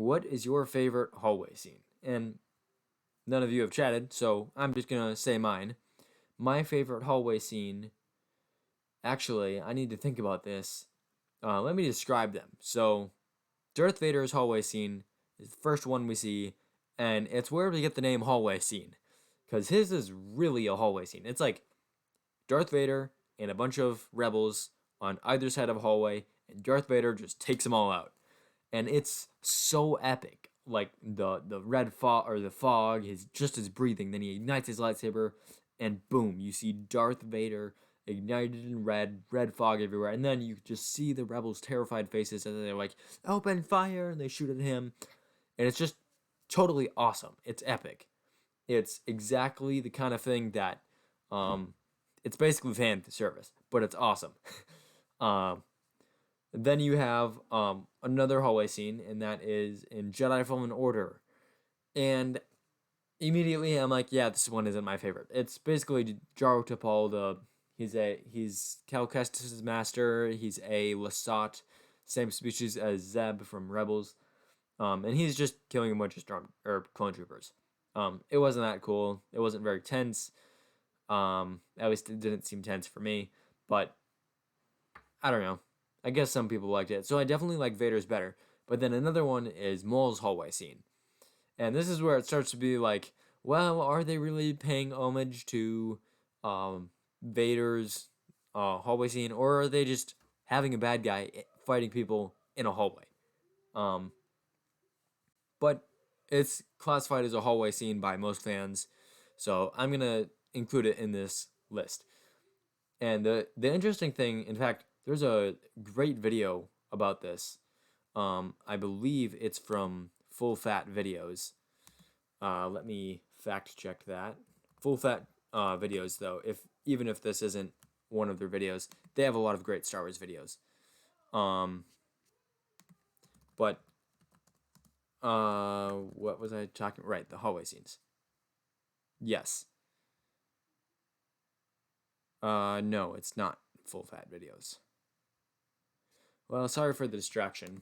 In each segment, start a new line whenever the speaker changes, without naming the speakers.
what is your favorite hallway scene? And none of you have chatted, so I'm just gonna say mine. My favorite hallway scene. Actually, I need to think about this. Let me describe them. So, Darth Vader's hallway scene is the first one we see, and it's where we get the name hallway scene, because his is really a hallway scene. It's like Darth Vader and a bunch of rebels on either side of a hallway, and Darth Vader just takes them all out, and it's so epic. Like the red fog or the fog is just his breathing. Then he ignites his lightsaber, and boom, you see Darth Vader ignited in red fog everywhere, and then you just see the rebels' terrified faces as they're like, "Open fire!" and they shoot at him, and it's just totally awesome. It's epic. It's exactly the kind of thing that, um, it's basically fan service, but it's awesome. um, then you have another hallway scene, and that is in Jedi Fallen Order. And immediately I'm like, yeah, this one isn't my favorite. It's basically Jaro Tipal. He's Cal Kestis' master. He's a Lasat, same species as Zeb from Rebels. And he's just killing a bunch of storm or clone troopers. It wasn't that cool. It wasn't very tense. At least it didn't seem tense for me. But I don't know. I guess some people liked it. So I definitely like Vader's better. But then another one is Maul's hallway scene. And this is where it starts to be like, well, are they really paying homage to Vader's hallway scene? Or are they just having a bad guy fighting people in a hallway? Um, but it's classified as a hallway scene by most fans. So I'm going to include it in this list. And the interesting thing, in fact, there's a great video about this. I believe it's from Full Fat Videos. Let me fact check that. Full Fat Videos, though, even if this isn't one of their videos, they have a lot of great Star Wars videos. But what was I talking? Right, the hallway scenes. Yes. No, it's not Full Fat Videos. Well, sorry for the distraction.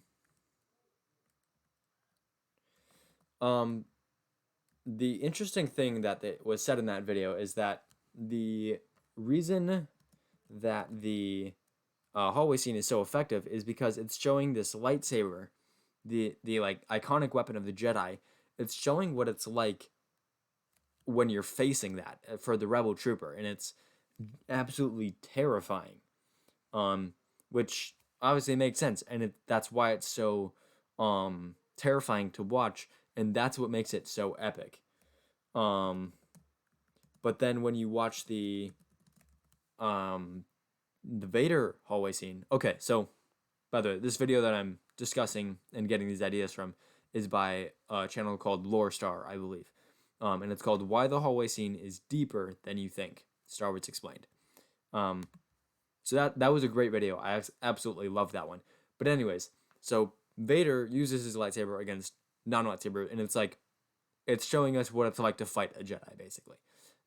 The interesting thing that was said in that video is that the reason that the hallway scene is so effective is because it's showing this lightsaber, the like iconic weapon of the Jedi. It's showing what it's like when you're facing that for the rebel trooper, and it's absolutely terrifying. Which obviously makes sense, and that's why it's so terrifying to watch, and that's what makes it so epic. But then when you watch the Vader hallway scene, okay, so by the way, this video that I'm discussing and getting these ideas from is by a channel called Lore Star, I believe. And it's called Why the Hallway Scene is Deeper Than You Think, Star Wars Explained. So that was a great video. I absolutely love that one. But anyways, so Vader uses his lightsaber against non-lightsaber, and it's showing us what it's like to fight a Jedi, basically.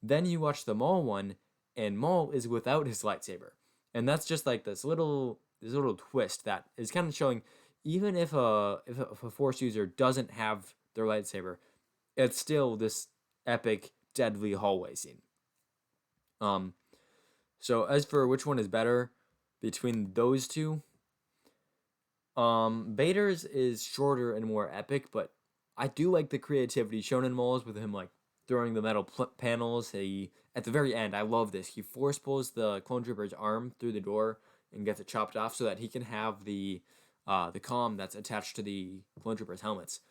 Then you watch the Maul one, and Maul is without his lightsaber, and that's just like this little twist that is kind of showing, even if a Force user doesn't have their lightsaber, it's still this epic, deadly hallway scene. So as for which one is better between those two, Vader's is shorter and more epic, but I do like the creativity shown in Maul's with him like throwing the metal panels. He at the very end, I love this. He force pulls the clone trooper's arm through the door and gets it chopped off so that he can have the comm that's attached to the clone trooper's helmets.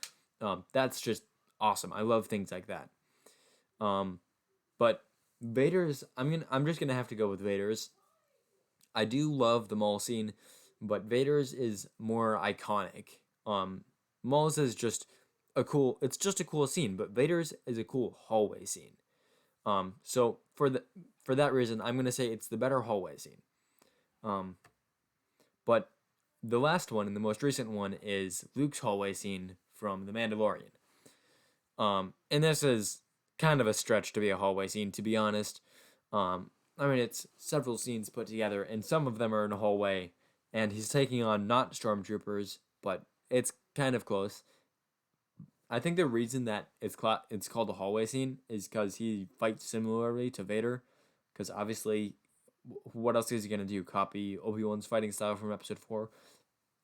That's just awesome. I love things like that. But Vader's, I'm just gonna have to go with Vader's. I do love the Maul scene, but Vader's is more iconic. Maul's is just it's just a cool scene, but Vader's is a cool hallway scene. So for that reason, I'm gonna say it's the better hallway scene. But the last one and the most recent one is Luke's hallway scene from The Mandalorian. And this is kind of a stretch to be a hallway scene, to be honest. I mean, it's several scenes put together, and some of them are in a hallway, and he's taking on not stormtroopers, but it's kind of close. I think the reason that it's called the hallway scene is because he fights similarly to Vader. Because obviously, what else is he gonna do? Copy Obi-Wan's fighting style from Episode 4?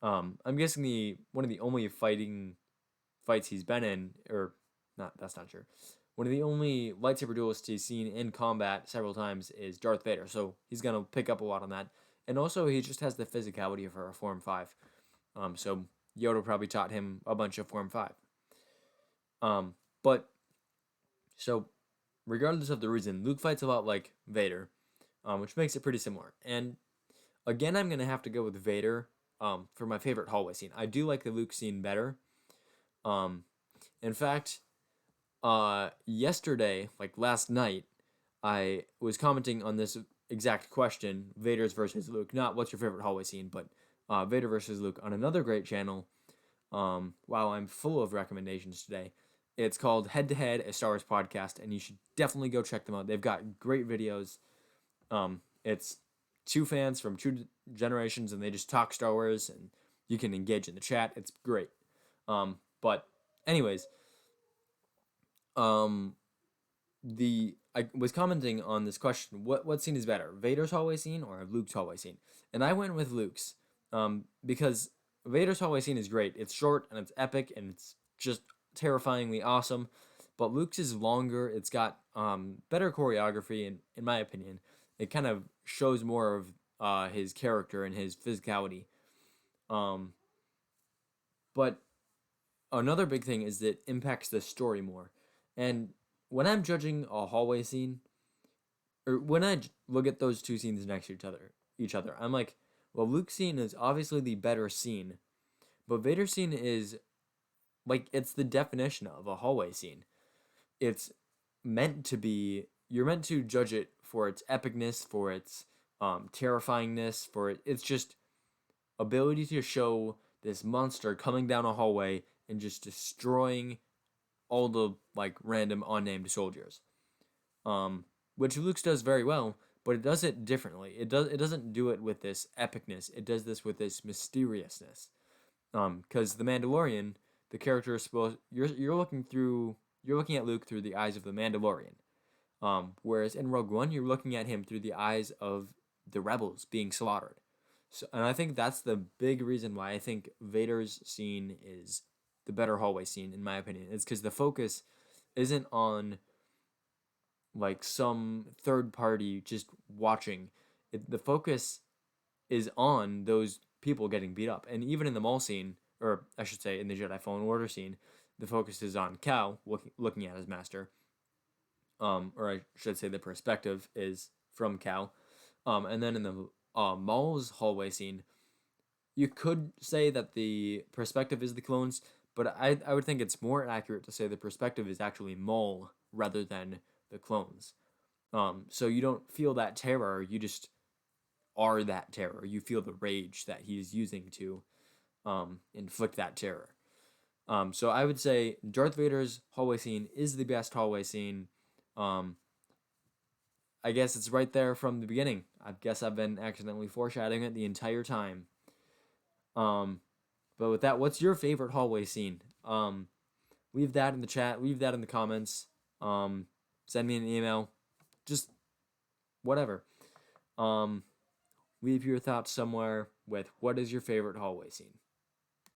I'm guessing the one of the only fights he's been in, or not. That's not true. One of the only lightsaber duelists he's seen in combat several times is Darth Vader. So he's gonna pick up a lot on that. And also, he just has the physicality of a Form 5. So Yoda probably taught him a bunch of Form 5. But so regardless of the reason, Luke fights a lot like Vader, which makes it pretty similar. And again, I'm gonna have to go with Vader for my favorite hallway scene. I do like the Luke scene better. Um, in fact, yesterday, like last night, I was commenting on this exact question: Vader's versus Luke. Not what's your favorite hallway scene, but Vader versus Luke on another great channel. Wow, I'm full of recommendations today. It's called Head to Head, a Star Wars podcast, and you should definitely go check them out. They've got great videos. It's two fans from two generations, and they just talk Star Wars, and you can engage in the chat. It's great. But anyways, I was commenting on this question: what scene is better, Vader's hallway scene or Luke's hallway scene? And I went with Luke's, because Vader's hallway scene is great. It's short and it's epic and it's just terrifyingly awesome. But Luke's is longer. It's got better choreography, and in my opinion, it kind of shows more of his character and his physicality. But another big thing is that it impacts the story more. And when I'm judging a hallway scene, or when I look at those two scenes next to each other, I'm like, well, Luke's scene is obviously the better scene, but Vader's scene is like it's the definition of a hallway scene. It's meant to be. You're meant to judge it for its epicness, for its terrifyingness, for its just ability to show this monster coming down a hallway and just destroying all the like random unnamed soldiers. Which Luke's does very well, but it does it differently. It doesn't do it with this epicness. It does this with this mysteriousness. Because the Mandalorian, the character is supposed you're looking at Luke through the eyes of the Mandalorian. Whereas in Rogue One, you're looking at him through the eyes of the rebels being slaughtered. So, and I think that's the big reason why I think Vader's scene is the better hallway scene, in my opinion. It's because the focus isn't on like some third party just watching. The focus is on those people getting beat up. And even in the Maul scene, or I should say in the Jedi Fallen Order scene, the focus is on Cal looking at his master. Or I should say the perspective is from Cal. And then in the Maul's hallway scene, you could say that the perspective is the clones, but I would think it's more accurate to say the perspective is actually Maul rather than the clones. So you don't feel that terror, you just are that terror. You feel the rage that he's using to inflict that terror. So I would say Darth Vader's hallway scene is the best hallway scene. I guess it's right there from the beginning. I guess I've been accidentally foreshadowing it the entire time. But with that, what's your favorite hallway scene? Leave that in the chat. Leave that in the comments. Send me an email. Just whatever. Leave your thoughts somewhere with what is your favorite hallway scene.